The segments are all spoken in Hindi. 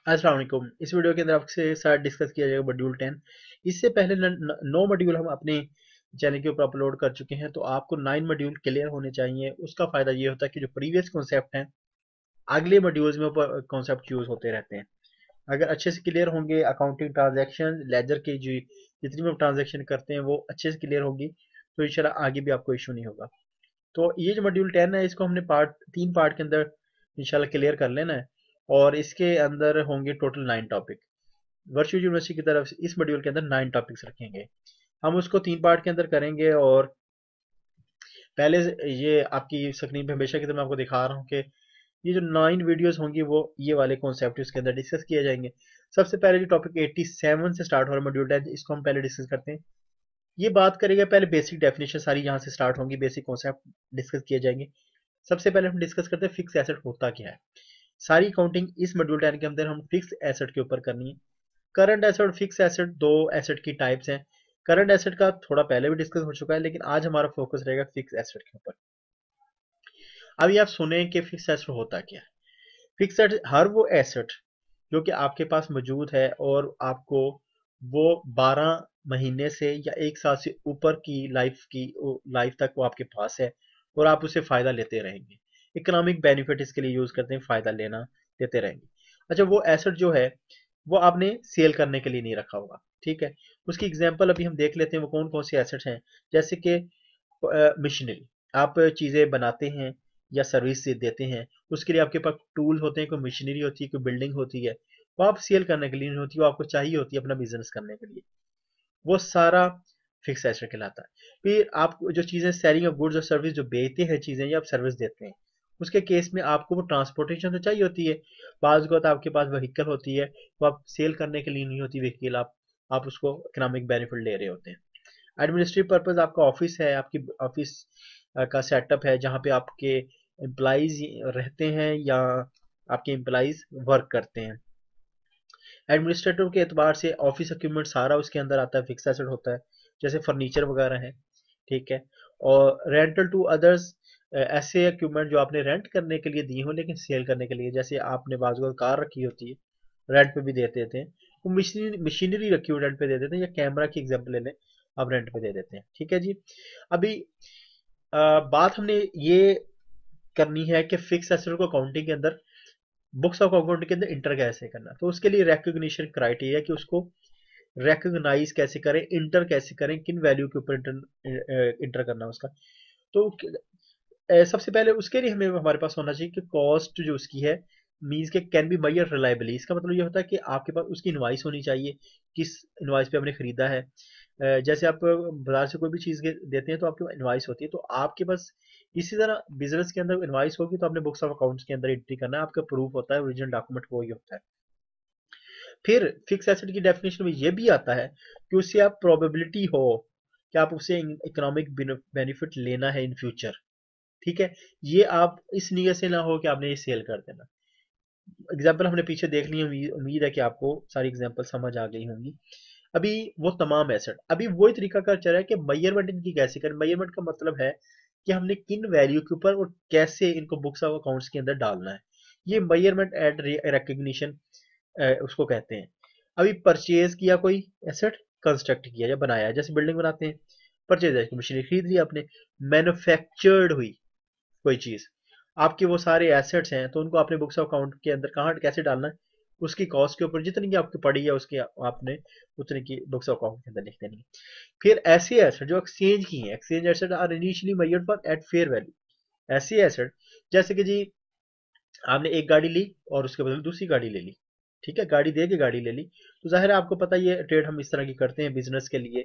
अस्सलाम वालेकुम। इस वीडियो के अंदर आपसे साथ डिस्कस किया जाएगा मॉड्यूल 10। इससे पहले 9 मॉड्यूल हम अपने चैनल के ऊपर अपलोड कर चुके हैं, तो आपको 9 मॉड्यूल क्लियर होने चाहिए। उसका फायदा ये होता है कि जो प्रीवियस कॉन्सेप्ट हैं अगले मॉड्यूल्स में कॉन्सेप्ट यूज होते रहते हैं। अगर अच्छे से क्लियर होंगे, अकाउंटिंग ट्रांजैक्शन लेजर की जो जितनी भी हम ट्रांजैक्शन करते हैं वो अच्छे से क्लियर होगी, तो इंशाल्लाह आगे भी आपको इशू नहीं होगा। तो ये जो मॉड्यूल 10 है इसको हमने तीन पार्ट के अंदर इंशाल्लाह क्लियर कर लेना है, और इसके अंदर होंगे टोटल 9 टॉपिक। वर्चुअल यूनिवर्सिटी की तरफ से इस मॉड्यूल के अंदर 9 टॉपिक्स रखेंगे। हम उसको 3 पार्ट के अंदर करेंगे, और पहले ये आपकी स्क्रीन पे हमेशा की तरह मैं आपको दिखा रहा हूँ कि ये जो 9 वीडियोस होंगी वो ये वाले कॉन्सेप्ट इसके अंदर डिस्कस किए जाएंगे। सबसे पहले जो टॉपिक 87 से स्टार्ट हो रहा है मॉड्यूल 10, इसको हम पहले डिस्कस करते हैं। ये बात करेंगे पहले बेसिक डेफिनेशन, सारी यहाँ से स्टार्ट होंगी, बेसिक कॉन्सेप्ट डिस्कस किए जाएंगे। सबसे पहले हम डिस्कस करते हैं फिक्स एसेट होता क्या है। सारी काउंटिंग इस मॉड्यूल 10 के अंदर हम फिक्स एसेट के ऊपर करनी है। करंट एसेट और फिक्स एसेट दो एसेट की टाइप्स हैं। करंट एसेट का थोड़ा पहले भी डिस्कस हो चुका है, लेकिन आज हमारा फोकस रहेगा फिक्स एसेट के ऊपर। अभी आप सुने कि फिक्स एसेट होता क्या है। फिक्स एसेट हर वो एसेट जो कि आपके पास मौजूद है और आपको वो 12 महीने से या 1 साल से ऊपर की लाइफ तक वो आपके पास है, और आप उससे फायदा लेते रहेंगे। इकोनॉमिक बेनिफिट इसके लिए यूज करते हैं, फायदा लेना देते रहेंगे। अच्छा, वो एसेट जो है वो आपने सेल करने के लिए नहीं रखा होगा, ठीक है। उसकी एग्जांपल अभी हम देख लेते हैं वो कौन कौन से एसेट्स हैं। जैसे कि मशीनरी, आप चीजें बनाते हैं या सर्विस देते हैं, उसके लिए आपके पास टूल होते हैं, कोई मशीनरी होती है, कोई बिल्डिंग होती है, वो आप सेल करने के लिए नहीं होती, वो आपको चाहिए होती है अपना बिजनेस करने के लिए। वो सारा फिक्स एसेट कहलाता है। फिर आप जो चीजें सेलिंग ऑफ गुड्स और सर्विस जो बेचते हैं चीजें या आप सर्विस देते हैं, उसके केस में आपको वो ट्रांसपोर्टेशन तो चाहिए होती है। बाज़ तो आपके पास व्हीकल होती है, वो आप सेल करने के लिए नहीं होती व्हीकल, आप उसको इकोनॉमिक बेनिफिट ले रहे होते हैं। एडमिनिस्ट्रेटिव पर्पस, आपका ऑफिस है, आपकी ऑफिस का सेटअप है जहाँ पे आपके एम्प्लॉइज रहते हैं या आपके एम्प्लॉइज वर्क करते हैं। एडमिनिस्ट्रेटिव के एतबार से ऑफिस इक्विपमेंट सारा उसके अंदर आता है, फिक्स एसेट होता है, जैसे फर्नीचर वगैरह है, ठीक है। और रेंटल टू अदर्स, ऐसे इक्विपमेंट जो आपने रेंट करने के लिए दिए हो लेकिन सेल करने के लिए, जैसे आपने बाजू कार रखी होती है रेंट पे भी दे देते हैं, वो मशीनरी रखी हुई रेंट पे दे देते हैं, या कैमरा की एग्जांपल ले लें, आप रेंट पे दे देते हैं, ठीक है जी। अभी बात हमने ये करनी है कि फिक्स एसेट को अकाउंटिंग के अंदर, बुक्स ऑफ अकाउंट के अंदर इंटर कैसे करना। तो उसके लिए रिकॉग्निशन क्राइटेरिया कि उसको रिकॉग्नाइज कैसे करें, इंटर कैसे करें, किन वैल्यू के ऊपर इंटर करना उसका। तो सबसे पहले उसके लिए हमें हमारे पास होना चाहिए कि कॉस्ट जो उसकी है मीन्स के कैन बी मेजर रिलायबली। इसका मतलब ये होता है कि आपके पास उसकी इनवाइस होनी चाहिए, किस इनवाइस पे हमने खरीदा है। जैसे आप बाजार से कोई भी चीज़ देते हैं तो आपके पास इनवाइस होती है, तो आपके पास इसी तरह बिजनेस के अंदर इनवाइस होगी तो आपने बुक्स ऑफ अकाउंट्स के अंदर एंट्री करना है, आपका प्रूफ होता है, ओरिजिनल डॉक्यूमेंट वो ही होता है। फिर फिक्स एसेट की डेफिनेशन में ये भी आता है कि उससे आप प्रोबेबिलिटी हो कि आप उसे इकोनॉमिक बेनिफिट लेना है इन फ्यूचर, ठीक है। ये आप इस नीयत से ना हो कि आपने ये सेल कर देना। एग्जाम्पल हमने पीछे देख ली, उम्मीद है कि आपको सारी एग्जाम्पल समझ आ गई होंगी। अभी वो तमाम एसेट, अभी वही तरीका कर चल रहा है कि मेजरमेंट इनकी कैसे करें। मेजरमेंट का मतलब है कि हमने किन वैल्यू के ऊपर और कैसे इनको बुक्स ऑफ अकाउंट्स के अंदर डालना है। ये मेजरमेंट एंड रिकग्निशन उसको कहते हैं। अभी परचेज किया कोई एसेट, कंस्ट्रक्ट किया या बनाया, जैसे बिल्डिंग बनाते हैं, परचेज मशीनरी खरीद ली आपने, मैन्युफैक्चर्ड हुई कोई चीज, आपके वो सारे एसेट्स हैं, तो उनको आपने बुक्स ऑफ अकाउंट के अंदर कहाँ कैसे डालना है, उसकी कॉस्ट के ऊपर जितनी की आपकी पड़ी है उसकी आपने उतने की बुक्स ऑफ अकाउंट के अंदर लिख देनी है। फिर ऐसे एसेट जो एक्सचेंज की हैं, exchange asset are initially measured for at fair value. ऐसे एसेट जैसे कि जी आपने एक गाड़ी ली और उसके बदले दूसरी गाड़ी ले ली, ठीक है, गाड़ी दे के गाड़ी ले ली, तो जाहिर है आपको पता ही है ट्रेड हम इस तरह की करते हैं बिजनेस के लिए,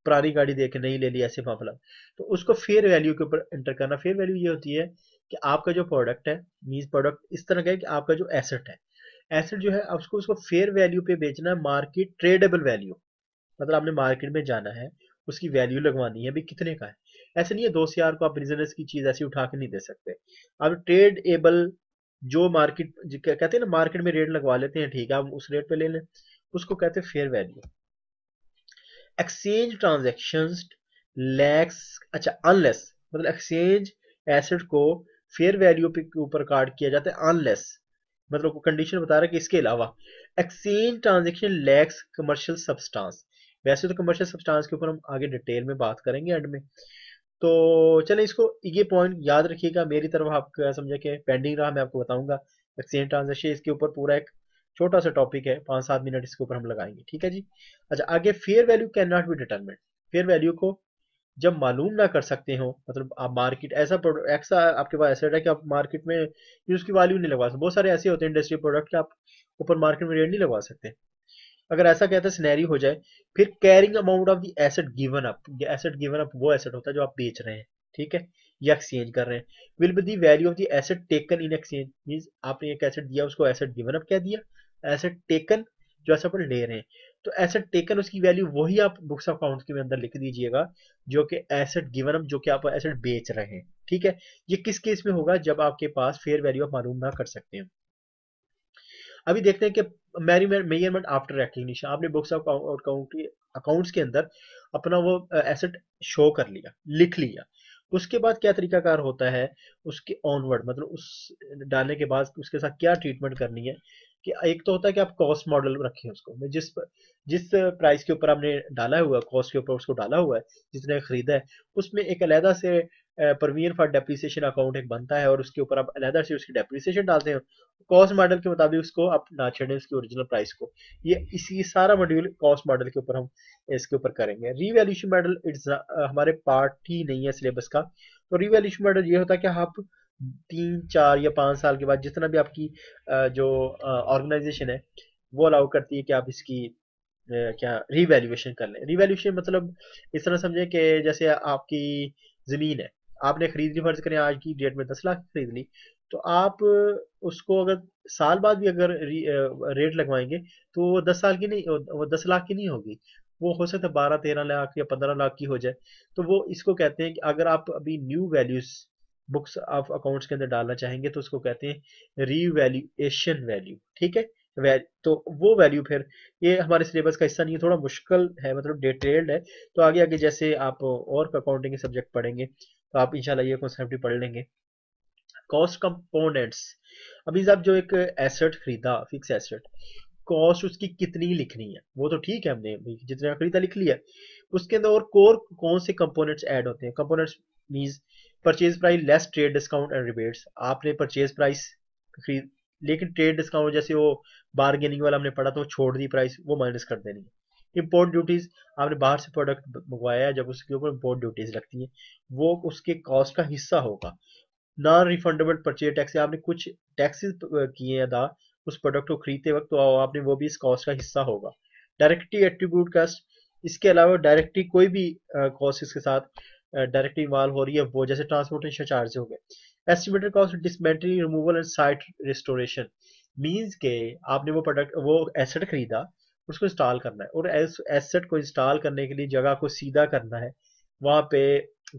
पुरानी गाड़ी दे के नई ले ली, ऐसे मामला। तो उसको फेयर वैल्यू के ऊपर एंटर करना। फेयर वैल्यू ये होती है कि आपका जो प्रोडक्ट है, मीन्स प्रोडक्ट इस तरह का है कि आपका जो एसेट है, एसेट जो है उसको उसको फेयर वैल्यू पे बेचना है, मार्केट ट्रेडेबल वैल्यू, मतलब आपने मार्केट में जाना है, उसकी वैल्यू लगवानी है, अभी कितने का है। ऐसे नहीं है 2 से 4 को आप बिजनेस की चीज ऐसी उठा के नहीं दे सकते। आप ट्रेड एबल जो मार्केट कहते हैं ना, मार्केट में रेट लगवा लेते हैं, ठीक है, हम उस रेट पे ले लें, उसको कहते हैं fair value. Exchange transactions lakhs, अच्छा अनलेस, मतलब एक्सचेंज एसेट को फेयर वैल्यू के ऊपर कार्ड किया जाता है अनलेस मतलब कंडीशन बता रहा है कि इसके अलावा exchange transaction lakhs commercial substance. वैसे तो कमर्शियल सब्सटेंस के ऊपर हम आगे डिटेल में बात करेंगे एंड में। तो चले इसको, ये पॉइंट याद रखिएगा। मेरी तरफ आपको समझे कि पेंडिंग रहा, मैं आपको बताऊंगा एक्सचेंज ट्रांजेक्शन, इसके ऊपर पूरा एक छोटा सा टॉपिक है, 5-7 मिनट इसके ऊपर हम लगाएंगे, ठीक है जी। अच्छा, आगे fair value can not be determined. Fair value को जब मालूम ना कर सकते हो, मतलब आप मार्केट ऐसा प्रोडक्ट ऐसा आपके पास एसेट है कि आप मार्केट में उसकी वैल्यू नहीं लगवा सकते। बहुत सारे ऐसे होते हैं इंडस्ट्री प्रोडक्ट के आप ऊपर मार्केट में रेट नहीं लगवा सकते। अगर ऐसा कहता है सिनेरियो हो जाए, फिर carrying amount of the asset given up. Asset given up वो एसेट होता है जो आप बेच रहे हैं, ठीक है, या एक्सचेंज कर रहे हैं। Will be the value of the asset taken in exchange, means आपने एक एसेट दिया, उसको एसेट गिवन अप क्या दिया, एसेट टेकन, जो एसेट पर ले रहे हैं। तो एसेट टेकन उसकी वैल्यू वही आप बुक्स ऑफ अकाउंट्स के अंदर लिख दीजिएगा जो कि एसेट गिवन अप, जो कि आप एसेट बेच रहे हैं, ठीक है। ये किस केस में होगा, जब आपके पास फेयर वैल्यू आप मालूम ना कर सकते हैं। अभी देखते हैं कि मेजरमेंट आफ्टर रिकग्निशन। आपने बुक्स ऑफ अकाउंट्स के अंदर अपना वो एसेट शो कर लिया, लिख लिया। उसके बाद क्या तरीकाकार होता है उसके ऑनवर्ड, मतलब उस डालने के बाद उसके साथ क्या ट्रीटमेंट करनी है। कि एक तो होता है कि आप कॉस्ट मॉडल रखें उसको, जिस प्राइस के ऊपर आपने डाला हुआ है, कॉस्ट के ऊपर उसको डाला हुआ है, जिसने खरीदा है, उसमें एक अलहदा से प्रोविजन फॉर डेप्रिसिएशन अकाउंट एक बनता है, और उसके ऊपर आप अलहदा से उसकी डेप्रिसिएशन डालते हैं। कॉस्ट मॉडल के मुताबिक उसको आप ना छेड़ें उसकी ओरिजिनल प्राइस को। ये इसी सारा मॉड्यूल कॉस्ट मॉडल के ऊपर हम इसके ऊपर करेंगे। रीवैल्यूएशन मॉडल इट्स हमारे पार्ट ही नहीं है सिलेबस का। तो रीवैल्यूएशन मॉडल ये होता है कि आप 3, 4 या 5 साल के बाद जितना भी आपकी जो ऑर्गेनाइजेशन है वो अलाउ करती है कि आप इसकी क्या रीवैल्यूएशन कर लें। रीवैल्यूएशन मतलब इस तरह समझे कि जैसे आपकी जमीन है, आपने खरीद ली, फर्ज करें आज की डेट में 10 लाख की खरीद ली, तो आप उसको अगर साल बाद भी अगर रेट लगवाएंगे तो वो 10 साल की नहीं, वो 10 लाख की नहीं होगी, वो हो सकता है 12-13 लाख या 15 लाख की हो जाए। तो वो इसको कहते हैं कि अगर आप अभी new values books of accounts के अंदर डालना चाहेंगे तो उसको कहते हैं रीवैल्यूएशन वैल्यू, ठीक है। तो वो वैल्यू फिर, ये हमारे सिलेबस का हिस्सा नहीं है, थोड़ा मुश्किल है, मतलब डिटेल्ड है। तो आगे आगे जैसे आप और अकाउंटिंग के सब्जेक्ट पढ़ेंगे तो आप इंशाल्लाह ये कॉन्सेप्ट भी पढ़ लेंगे। कॉस्ट कंपोनेंट्स, अभी जब जो एक एसेट खरीदा, फिक्स एसेट, कॉस्ट उसकी कितनी लिखनी है, वो तो ठीक है, हमने जितना खरीदा लिख लिया। उसके अंदर और कोर कौन से कंपोनेंट्स ऐड होते हैं। Components means purchase price less trade discount and rebates. आपने परचेज प्राइस खरीद, लेकिन ट्रेड डिस्काउंट जैसे वो बारगेनिंग वाला हमने पढ़ा, तो छोड़ दी प्राइस, वो माइनस कर देनी है। इम्पोर्ट ड्यूटीज, आपने बाहर से प्रोडक्ट मंगवाया, जब उसके ऊपर इम्पोर्ट ड्यूटीज लगती हैं, वो उसके कॉस्ट का हिस्सा होगा। नॉन रिफंडेबल परचेज टैक्स, आपने कुछ टैक्सेस किए अदा उस प्रोडक्ट को खरीदते वक्त, तो आपने वो भी इस कॉस्ट का हिस्सा होगा। डायरेक्टली एट्रीब्यूट कास्ट, इसके अलावा डायरेक्टली कोई भी कॉस्ट इसके साथ डायरेक्टली इन्वॉल्व हो रही है, वो जैसे ट्रांसपोर्टेशन चार्ज हो गए। Estimated cost dismantling removal and site restoration, means के आपने वो प्रोडक्ट, वो एसेट खरीदा, उसको इंस्टॉल करना है, और एसेट को इंस्टॉल करने के लिए जगह को सीधा करना है। वहां पे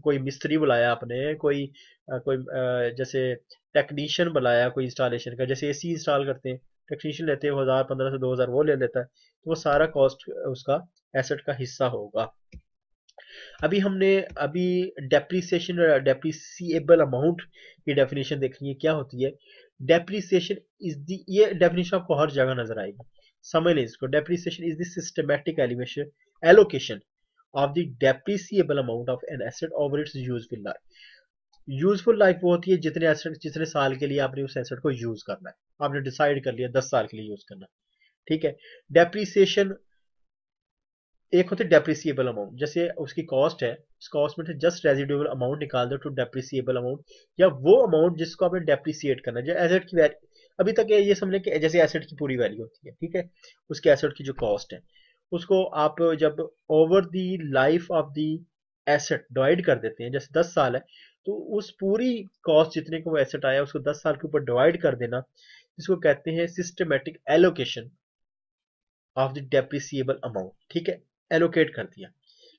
कोई मिस्त्री बुलाया आपने, जैसे टेक्नीशियन बुलाया कोई इंस्टॉलेशन का, जैसे एसी इंस्टॉल करते हैं, टेक्नीशियन लेते हैं 1000, 1500, 2000 वो ले लेता है, तो वो सारा कॉस्ट उसका एसेट का हिस्सा होगा। अभी डेप्रिसिएशन, डेप्रिसिएबल अमाउंट की डेफिनेशन देखनी है क्या होती है। डेप्रिसिएशन इज द, ये डेफिनेशन आपको हर जगह नजर आएगी, समझ लें इसको। Depreciation is the systematic elevation allocation of the depreciable amount of an asset over it's useful life. Useful life वो होती है जितने एसेट, जितने साल के लिए आपने उस एसेट को यूज करना है, आपने डिसाइड कर लिया 10 साल के लिए यूज करना, ठीक है। डेप्रिसिएशन एक होती है डेप्रिसिएबल अमाउंट, जैसे उसकी कॉस्ट है, उस कॉस्ट में से जस्ट रेजिडुअल अमाउंट निकाल दो टू डेप्रिसिएबल अमाउंट, या वो अमाउंट जिसको आपने डेप्रिसिएट करना है, जो एसेट की वैल्यू, अभी तक ये समझ लें कि जैसे एसेट की पूरी वैल्यू होती है, ठीक है, उसके एसेट की जो कॉस्ट है, उसको आप जब over the life of the asset divide कर देते हैं, जैसे 10 साल है, तो उस पूरी कॉस्ट जितने को वो एसेट आया उसको 10 साल के ऊपर डिवाइड कर देना, जिसको कहते हैं systematic allocation of the depreciable amount, ठीक है। एलोकेट कर दिया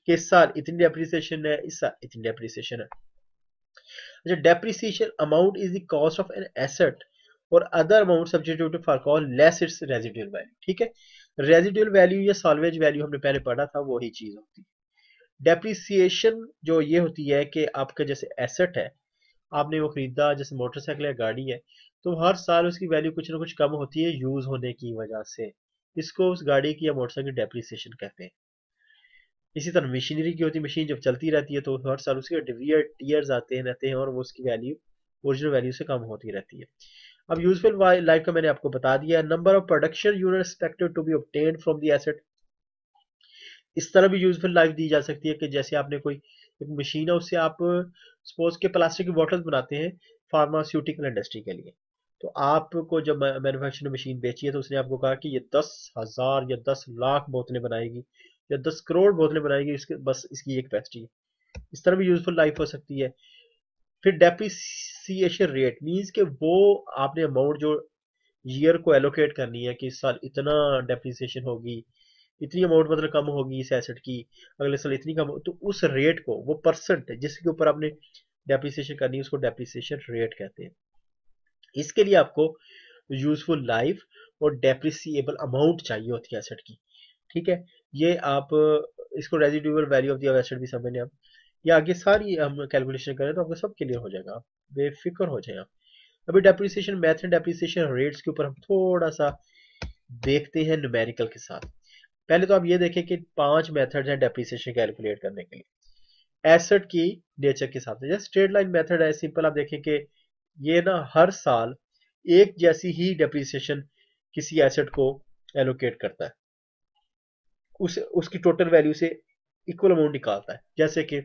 कि इस साल इतनी डेप्रिसिएशन है, इस साल इतनी डेप्रिसिएशन है। अच्छा, depreciation amount is the cost of an asset और other amount substituted for call less its residual value, ठीक है। रेजिडुअल वैल्यू या सॉल्वेज वैल्यू हमने पहले पढ़ा था, वही चीज होती है। डेप्रिसिएशन जो ये होती है कि आपका जैसे एसेट है, आपने वो खरीदा, जैसे मोटरसाइकिल या गाड़ी है, तो हर साल उसकी वैल्यू कुछ ना कुछ कम होती है यूज होने की वजह से। इसको उस गाड़ी की या मोटरसाइकिल की डेप्रिसिएशन कहते हैं। इसी तरह मशीनरी की होती है, मशीन जब चलती रहती है तो हर साल उसके वियर टीयर्स आते हैं रहते हैं और वो उसकी वैल्यू ओरिजिनल वैल्यू से कम होती रहती है। अब यूजफुल लाइफ का मैंने आपको बता दिया। Number of production unit expected to be obtained from the asset. इस तरह भी यूजफुल लाइफ दी जा सकती है कि जैसे आपने कोई एक मशीन है, उससे आप सपोज के प्लास्टिक की बोतल बनाते हैं फार्मास्यूटिकल इंडस्ट्री के लिए। तो आपको जब मैन्युफैक्चरिंग मशीन बेची है तो उसने आपको कहा कि ये 10,000 या 10 लाख बोतलें बनाएगी या 10 करोड़ बोतलें बनाएगी, इसके बस इसकी एक कैपेसिटी है। इस तरह भी यूजफुल लाइफ हो सकती है। फिर डेप्रिसिएशन रेट मीन्स कि वो आपने अमाउंट जो ईयर को एलोकेट करनी है कि इस साल इतना डेप्रिसिएशन होगी, इतनी अमाउंट मतलब कम होगी इस एसेट की, अगले साल इतनी कम तो उस रेट को, वो परसेंट जिसके ऊपर आपने डेप्रिसिएशन करनी है उसको डेप्रिसिएशन रेट कहते हैं। इसके लिए आपको यूजफुल लाइफ और डेप्रिसिएबल अमाउंट चाहिए होती है एसेट की। ठीक है, ये आप इसको residual value of the asset भी समझ लें। आप ये आगे सारी हम कैलकुलेशन करें तो आपको सब क्लियर हो जाएगा, आप बेफिक्र हो जाए। अभी डेप्रिसिएशन मेथड, डेप्रिसिएशन रेट्स के ऊपर हम थोड़ा सा देखते हैं न्यूमेरिकल के साथ। पहले तो आप ये देखें कि 5 मेथड्स हैं डेप्रिसिएशन कैलकुलेट करने के लिए एसेट की नेचर के हिसाब से। जैसे स्ट्रेट लाइन मेथड है, सिंपल आप देखें कि ये ना हर साल एक जैसी ही डेप्रिसिएशन किसी एसेट को एलोकेट करता है, उसकी टोटल वैल्यू से इक्वल अमाउंट निकालता है। जैसे कि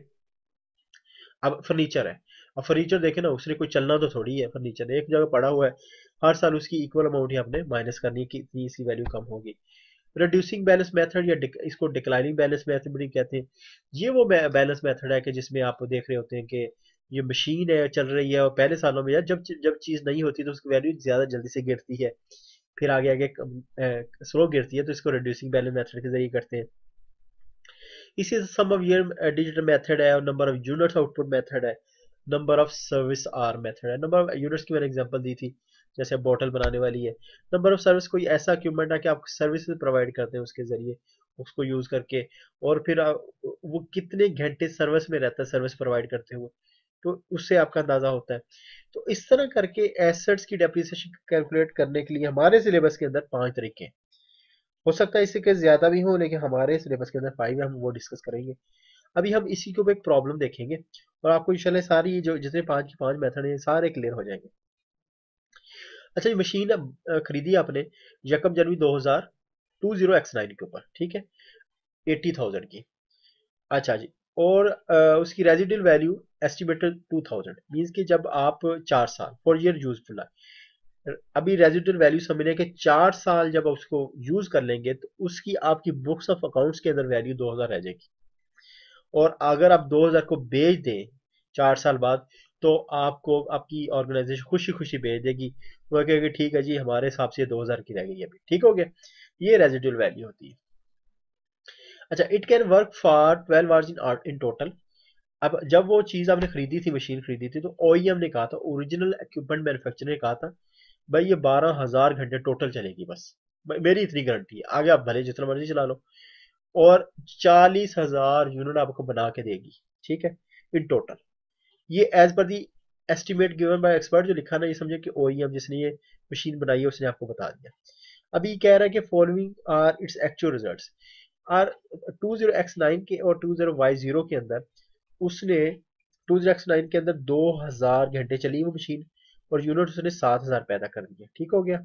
अब फर्नीचर है, अब फर्नीचर देखे ना, उसने कोई चलना तो थोड़ी है, फर्नीचर एक जगह पड़ा हुआ है, हर साल उसकी इक्वल अमाउंट ही आपने माइनस करनी है कि इतनी इसकी वैल्यू कम होगी। रिड्यूसिंग बैलेंस मेथड या इसको डिक्लाइनिंग बैलेंस मेथड भी कहते हैं। ये वो बैलेंस मेथड है कि जिसमें आप देख रहे होते हैं कि ये मशीन है चल रही है और पहले सालों में जब जब चीज नहीं होती तो उसकी वैल्यू ज्यादा जल्दी से गिरती है, फिर आगे आगे स्लो गिरती है, तो इसको रिड्यूसिंग बैलेंस मेथड के जरिए करते हैं। इसी sum of year digital method है और number of units output method है। Number of service hour method है, नंबर ऑफ यूनिट्स की मैंने एग्जांपल दी थी, जैसे बोतल बनाने वाली है। नंबर ऑफ सर्विस कोई ऐसा इक्विपमेंट है कि आप सर्विसेज प्रोवाइड करते हैं उसके जरिए, उसको यूज करके, और फिर वो कितने घंटे सर्विस में रहता है सर्विस प्रोवाइड करते हुए, तो उससे आपका अंदाजा होता है। तो इस तरह करके एसेट्स की डेप्रिसिएशन कैलकुलेट करने के लिए हमारे सिलेबस के अंदर 5 तरीके हैं। हो सकता है इससे के ज्यादा भी हो, लेकिन हमारे सिलेबस के अंदर 5 है, हम वो डिस्कस करेंगे। अभी हम इसी के ऊपर एक प्रॉब्लम देखेंगे और आपको इंशाल्लाह सारी जो जितने 5 मेथड हैं सारे क्लियर हो जाएंगे। अच्छा, ये मशीन खरीदी आपने यकम जनवरी 2020 के ऊपर, ठीक है, 80,000 की। अच्छा जी, और उसकी रेजिडुअल वैल्यू एस्टिमेटेड 2000, मीन्स कि जब आप 4 साल 4 ईयर यूजफुल है। अभी रेजिडुअल वैल्यू समझने के 4 साल जब आप उसको यूज कर लेंगे तो उसकी आपकी बुक्स ऑफ अकाउंट्स के अंदर वैल्यू 2000 रह जाएगी। और अगर आप 2000 को बेच दें 4 साल बाद, तो आपको आपकी ऑर्गेनाइजेशन खुशी खुशी भेज देगी, वो कहेगी ठीक है जी हमारे हिसाब से 2000 की रह गई अभी, ठीक हो गया। ये रेजिडुअल वैल्यू होती है। अच्छा, it can work for 12 hours in total. अब जब वो चीज आपने खरीदी थी, मशीन खरीदी थी, तो ओईएम ने कहा था, ओरिजिनल इक्विपमेंट मैन्युफैक्चरर ने कहा था भाई ये 12,000 घंटे टोटल चलेगी बस, मेरी इतनी गारंटी है, आगे आप भले जितना मर्जी चला लो, और 40,000 यूनिट आपको बना के देगी, ठीक है, इन टोटल। ये as per the estimate given by expert, जो लिखा ना ये समझे कि ओईएम जिसने ये मशीन बनाई है उसने आपको बता दिया। अभी कह रहा है कि following are its actual results are 20x9 के और 20y0 के अंदर उसने 20x9 के अंदर 2000 घंटे चली वो मशीन और यूनिट उसने 7000 पैदा कर दिए, ठीक हो गया।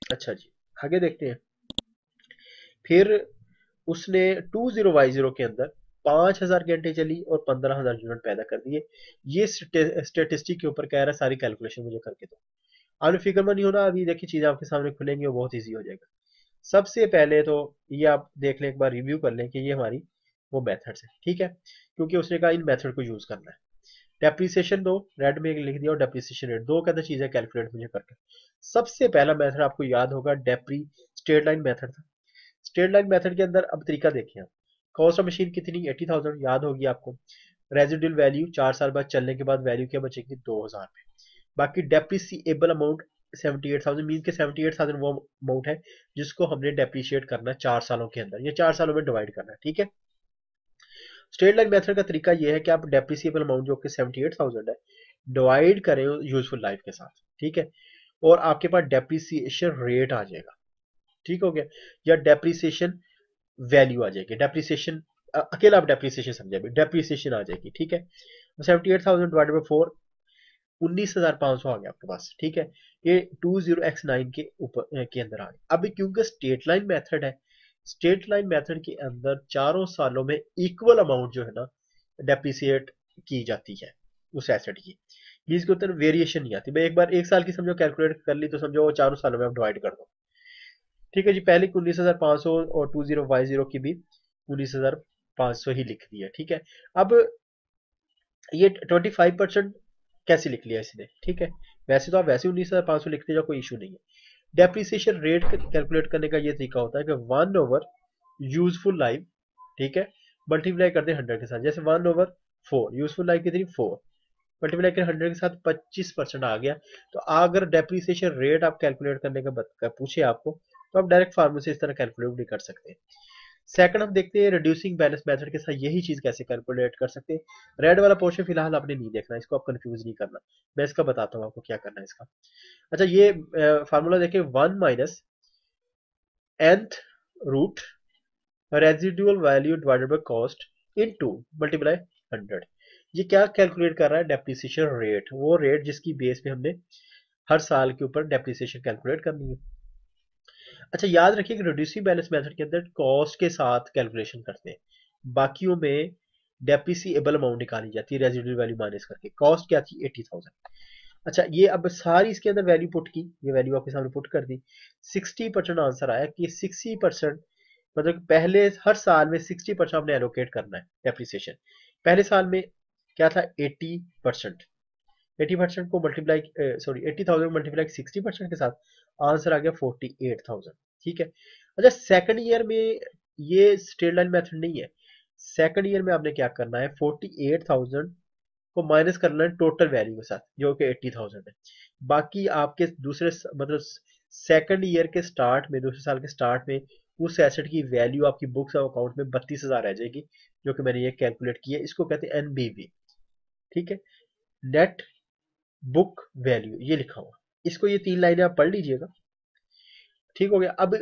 अच्छा जी, आगे देखते हैं। फिर उसने 20y0 के अंदर 5000 घंटे चली और 15,000 यूनिट पैदा कर दिए। ये स्टेटिस्टिक के ऊपर कह रहा है, सारी कैलकुलेशन मुझे करके दो। आपने फिक्र मत नहीं होना, अभी देखिए चीजें आपके सामने खुलेंगी और बहुत ईजी हो जाएगा। सबसे पहले तो ये आप देख लें, एक बार रिव्यू कर लें कि ये हमारी वो मेथड्स है, ठीक है, क्योंकि उसने कहा इन मेथड को यूज करना है। डेप्रिसिएशन दो, रेड में लिख दिया, और डेप्रिसिएशन रेट दो कहते चीजें कैलकुलेट मुझे करके। सबसे पहला मेथड आपको याद होगा डेप्री स्ट्रेट लाइन मेथड था। स्ट्रेट लाइन मेथड के अंदर अब तरीका देखें आप। कॉस्ट ऑफ मशीन कितनी, 80,000 याद होगी आपको। रेजिडुअल वैल्यू 4 साल बाद चलने के बाद वैल्यू क्या बचेगी, 2000 पे। बाकी डेप्रिसिएबल अमाउंट 78,000, मीन के 78,000 वो अमाउंट है जिसको हमने डेप्रिशिएट करना है 4 सालों के अंदर, ये 4 सालों में डिवाइड करना है, ठीक है। स्ट्रेट लाइन मेथड का तरीका यह है कि आप डेप्रिसिएबल अमाउंट जो कि 78,000 है डिवाइड करें यूजफुल लाइफ के साथ, ठीक है। और आपके पास डेप्रिसिएशन रेट आ जाएगा, ठीक हो गया, या डेप्रिसिएशन वैल्यू आ जाएगी। डेप्रिसिएशन अकेला आप डेप्रिसिएशन समझे, डेप्रिसिएशन आ जाएगी, ठीक है। 78,000 डिवाइडेड बाई 4, 19,500 आ गया आपके पास, ठीक है। ये 20x9 के ऊपर के अंदर आ गया। अभी क्योंकि स्ट्रेट लाइन मेथड है, स्ट्रेट लाइन मेथड के अंदर चारों सालों में इक्वल अमाउंट जो है ना डेप्रिसिएट की जाती है उस एसेट की, इसके ऊपर वेरिएशन नहीं आती। मैं एक बार एक साल की समझो कैलकुलेट कर ली तो समझो वो चारों सालों में आप डिवाइड कर दो, ठीक है जी। पहले 19,500 और 20y0 की भी 19,500 ही लिख दिया, ठीक है। अब ये 25% कैसे लिख लिया इसने, ठीक है। वैसे तो आप वैसे 19,500 लिखते जाओ, कोई इशू नहीं है। डेप्रिसिएशन रेट कैलकुलेट करने का ये तरीका होता है कि 1 ओवर यूजफुल लाइफ, ठीक है, मल्टीप्लाई कर दे 100 के साथ। जैसे 1/4 यूजफुल लाइफ कितनी 4, मल्टीप्लाई कर 100 के साथ 25% आ गया। तो अगर डेप्रिसिएशन रेट आप कैलकुलेट करने का पूछे आपको, तो आप डायरेक्ट फार्मूले से इस तरह कैलकुलेट भी कर सकते हैं। सेकंड हम देखते हैं रिड्यूसिंग बैलेंस मेथड के साथ यही चीज कैसे कैलकुलेट कर सकते हैं। रेड वाला पोर्शन फिलहाल आपने नहीं देखना, इसको आप कंफ्यूज नहीं करना, मैं इसका बताता हूँ आपको क्या करना है इसका। अच्छा, ये फार्मूला देखिए, 1 minus nth root residual value divided by cost into multiply 100। ये क्या कैलकुलेट कर रहा है, डेप्रिसिएशन रेट, वो रेट जिसकी बेस पे हमने हर साल के ऊपर डेप्रिसिएशन कैलकुलेट करनी है। अच्छा, याद रखिए कि रिड्यूसिंग बैलेंस मेथड के अंदर कॉस्ट के साथ कैलकुलेशन करते हैं, बाकियों में डेप्रिसिएबल अमाउंट निकाली जाती है रेजिडुअल वैल्यू माइनस करके। कॉस्ट क्या थी 80,000। अच्छा, ये अब सारी इसके अंदर वैल्यू पुट की, ये वैल्यू आपके सामने पुट कर दी, 60% आंसर आया कि 60%, मतलब पहले हर साल में 60% आपने एलोकेट करना है डेप्रिसिएशन। पहले साल में क्या था 80%, 80% को मल्टीप्लाई, सॉरी 80,000 मल्टीप्लाई 60% के साथ आंसर आ गया 48,000, ठीक है। अच्छा, सेकंड ईयर में ये स्ट्रेट लाइन मेथड नहीं है। सेकंड ईयर में आपने क्या करना है, 48,000 को माइनस करना है टोटल वैल्यू के साथ जो कि 80,000 है। बाकी आपके दूसरे मतलब सेकंड ईयर के स्टार्ट में, दूसरे साल के स्टार्ट में उस एसेट की वैल्यू आपकी बुक्स ऑफ अकाउंट में 32,000 रह जाएगी, जो कि मैंने ये कैलकुलेट किया है। इसको कहते हैं एनबीवी, ठीक है, नेट बुक वैल्यू, ये लिखा हुआ। इसको ये 3 लाइनें आप पढ़ लीजिएगा, ठीक हो गया। अब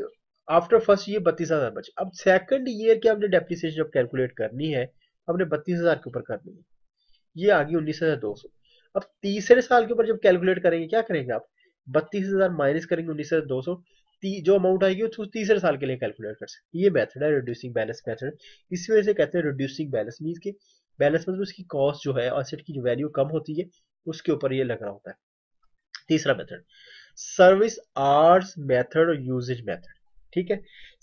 आफ्टर फर्स्ट ईयर 32,000 बचे। अब सेकंड ईयर की आपने डेप्रिसिएशन जब कैलकुलेट करनी है, आपने 32,000 के ऊपर करनी है, ये आ गई 19,200। अब तीसरे साल के ऊपर जब कैलकुलेट करेंगे, क्या करेंगे आप, 32,000 माइनस करेंगे 19,200, जो अमाउंट आएगी वो तीसरे साल के लिए कैलकुलेट कर सकते। ये मेथड है रिड्यूसिंग बैलेंस मेथड। इसी वजह से कहते हैं रिड्यूसिंग बैलेंस, मींस कि बैलेंस मतलब उसकी कॉस्ट जो है, एसेट की जो वैल्यू कम होती है उसके ऊपर ये लग रहा होता है। तीसरा मेथड सर्विस आवर्स मेथड और यूजेज मेथड, ठीक है।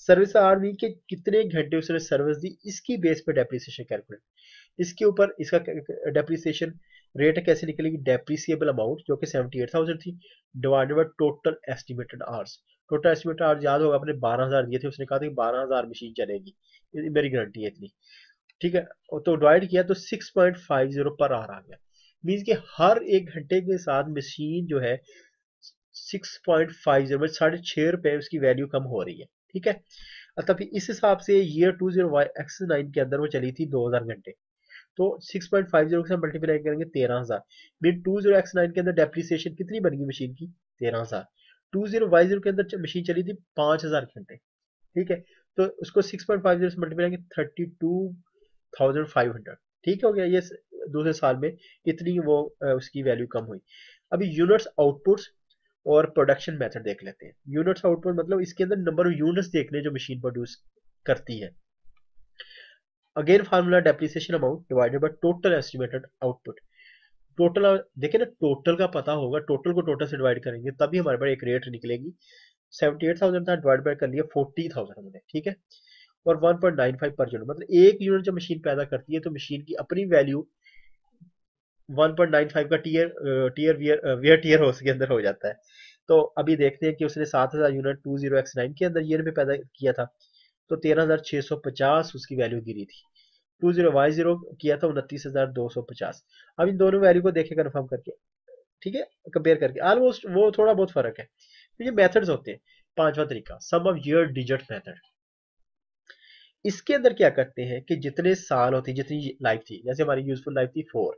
सर्विस आवर मीन के कितने घंटे उसने सर्विस दी, इसकी बेस पे डेप्रिसिएशन कैलकुलेट, इसके ऊपर इसका डेप्रिसिएशन रेट कैसे निकलेगी, डेप्रिसिएबल अमाउंट जो कि 78,000 थी divided by total estimated hours. Total estimated hours याद होगा आपने 12,000 दिए थे, उसने कहा था कि 12,000 मशीन चलेगी, मेरी गारंटी है इतनी, ठीक है। तो डिवाइड किया तो 6.50 पर आवर आ गया। मीन्स कि हर एक घंटे के साथ मशीन जो है 6.50 में 6.5 रुपए उसकी वैल्यू कम हो रही है, ठीक है। तभी इस हिसाब से ईयर 20x9 के अंदर वो चली थी 2,000 घंटे, तो 6.50 से मल्टीप्लाई करेंगे 13,000, मीन 20x9 के अंदर डेप्रिसिएशन कितनी बनेगी मशीन की 13,000। 20y0 के अंदर मशीन चली थी 5,000 घंटे, ठीक है। तो उसको 6.50 से मल्टीप्लाई करेंगे 32,500, ठीक हो गया। ये दूसरे साल में इतनी वो उसकी वैल्यू कम हुई। अभी यूनिट्स आउटपुट्स और प्रोडक्शन मेथड देख लेते हैं। यूनिट्स आउटपुट मतलब इसके अंदर नंबर ऑफ यूनिट्स देखने जो मशीन प्रोड्यूस करती है। Again formula depreciation amount divided by total estimated output. Total देखिए ना, टोटल का पता होगा, टोटल को टोटल से डिवाइड करेंगे तभी हमारे पास एक रेट निकलेगी। 78,000 था, डिवाइड बाय कर लिया 40,000 हमने, ठीक है। और 1.95 पर यूनिट, मतलब एक यूनिट जब मशीन पैदा करती है तो मशीन की अपनी वैल्यू 1.95 का टीयर वियर टीयर हाउस के अंदर हो जाता है। तो अभी देखते हैं कि उसने 7,000 यूनिट 20x9 के अंदर ईयर में पैदा किया था, तो 13,650 उसकी वैल्यू गिरी थी। 20y0 किया था 29,250। अब इन दोनों वैल्यू को देखें कन्फर्म करके, ठीक है, कंपेयर करके ऑलमोस्ट वो थोड़ा बहुत फर्क है। तो ये मेथड्स होते हैं। पांचवा तरीका सम ऑफ ईयर डिजिट मेथड। इसके अंदर क्या करते हैं कि जितने साल होती, जितनी लाइफ थी, जैसे हमारी यूजफुल लाइफ थी 4,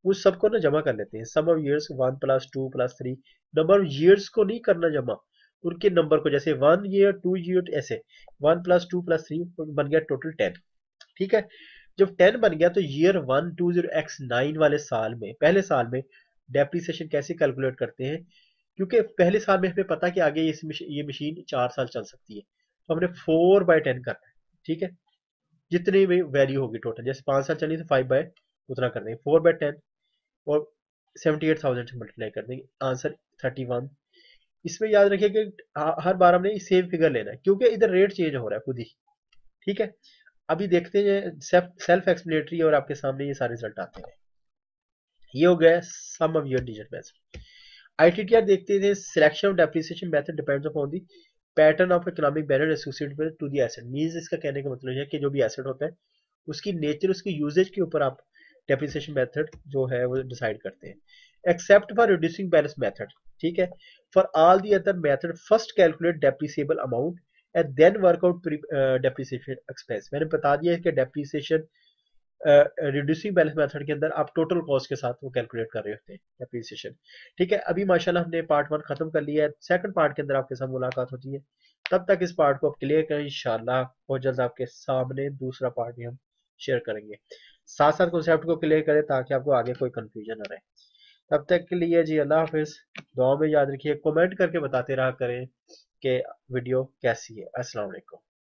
उस सबको ना जमा कर लेते हैं। Sum of years 1 + 2 + 3, number of years को नहीं करना जमा, उनके नंबर को, जैसे 1 ईयर 2 ईयर ऐसे 1 + 2 + 3 बन गया टोटल 10। ठीक है, जब 10 बन गया तो ईयर 120x9 वाले साल में, पहले साल में डेप्रिसिएशन कैसे कैलकुलेट करते हैं, क्योंकि पहले साल में हमें पता कि आगे ये मशीन 4 साल चल सकती है, तो हमने 4/10 करना है। ठीक है, जितनी भी वैल्यू होगी टोटल, जैसे 5 साल चली तो 5 उतना कर देंगे, 4/10 और 78,000 से मल्टीप्लाई कर देंगे, आंसर 31। इसमें याद रखिए कि हर बार हमने सेम फिगर लेना है, क्योंकि इधर रेट चेंज हो रहा है खुद ही। ठीक है, अभी देखते हैं, सेल्फ एक्सप्लेनेटरी और आपके सामने ये सारे रिजल्ट आते हैं। ये हो गया sum of year digit method. ITTR देखते थे, selection of depreciation method depends upon the pattern of economic benefit associated to the asset. Means इसका कहने का मतलब है कि जो भी एसेट होता है उसकी नेचर, उसकी यूजेज के ऊपर आप डेप्रिसिएशन मेथड जो है वो डिसाइड करते हैं। Except for reducing balance method, ठीक है, for all the other method first calculate depreciable amount and then work out depreciation expense. मैंने बता दिया है कि डेप्रिसिएशन रिड्यूसिंग बैलेंस मेथड के अंदर आप टोटल कॉस्ट के साथ वो कैलकुलेट कर रहे होते हैं डेप्रिसिएशन। ठीक है, अभी माशाल्लाह हमने पार्ट 1 खत्म कर लिया है, सेकंड पार्ट के अंदर आपके साथ मुलाकात होती है। तब तक इस पार्ट को आप क्लियर करें, इंशाल्लाह बहुत जल्द आपके सामने दूसरा पार्ट भी हम शेयर करेंगे। साथ साथ कॉन्सेप्ट को क्लियर करें ताकि आपको आगे कोई कंफ्यूजन न रहे। तब तक के लिए जी अल्लाह हाफिज, दुआ में याद रखिए, कमेंट करके बताते रहा करें कि वीडियो कैसी है। अस्सलाम वालेकुम।